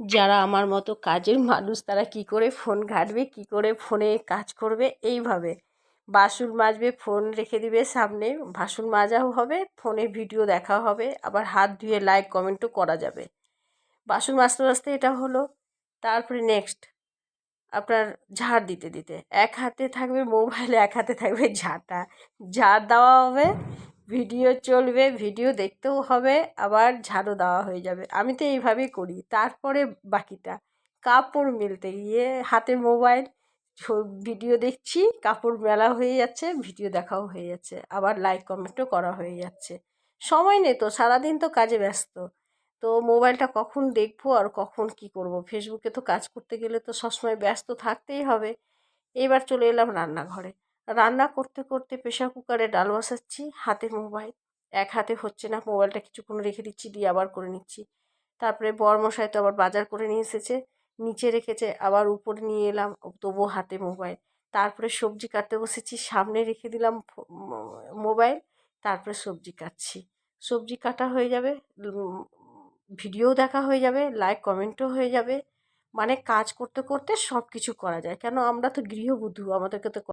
যারা আমার মতো কাজের মানুষ তারা কি করে ফোন ঘাঁটবে, কি করে ফোনে কাজ করবে, এইভাবে বাসন মাজবে, ফোন রেখে দিবে সামনে, বাসন মাজাও হবে, ফোনে ভিডিও দেখা হবে, আবার হাত ধুয়ে লাইক কমেন্টও করা যাবে। বাসন মাজতে মাজতে এটা হলো, তারপরে নেক্সট আপনার ঝাড় দিতে দিতে এক হাতে থাকবে মোবাইল, এক হাতে থাকবে ঝাঁটা, ঝাড় দেওয়া হবে, ভিডিও চলবে, ভিডিও দেখতেও হবে, আবার ঝাড়ু দেওয়া হয়ে যাবে। আমি তো এইভাবেই করি। তারপরে বাকিটা কাপড় মেলতে গিয়ে হাতে মোবাইল, ভিডিও দেখছি, কাপড় মেলা হয়ে যাচ্ছে, ভিডিও দেখাও হয়ে যাচ্ছে, আবার লাইক কমেন্টও করা হয়ে যাচ্ছে। সময় নেই তো, সারাদিন তো কাজে ব্যস্ত। তো মোবাইলটা কখন দেখবো আর কখন কি করব, ফেসবুকে তো কাজ করতে গেলে তো সবসময় ব্যস্ত থাকতেই হবে। এবার চলে এলাম রান্নাঘরে। রান্না করতে করতে প্রেশার কুকারে ডাল বসাচ্ছি, হাতে মোবাইল, এক হাতে হচ্ছে না, মোবাইলটা কিছুক্ষণ রেখে দিচ্ছি, দিয়ে আবার করে নিচ্ছি। তারপরে বরমশাই তো আবার বাজার করে নিয়ে এসেছে, নিচে রেখেছে, আবার উপরে নিয়ে এলাম, তবুও হাতে মোবাইল। তারপরে সবজি কাটতে বসেছি, সামনে রেখে দিলাম মোবাইল, তারপরে সবজি কাটছি। সবজি কাটা হয়ে যাবে, ভিডিও দেখা হয়ে যাবে, লাইক কমেন্টও হয়ে যাবে। মানে কাজ করতে করতে সব কিছু করা যায়, কেন আমরা তো গৃহবধূ, আমাদেরকে তো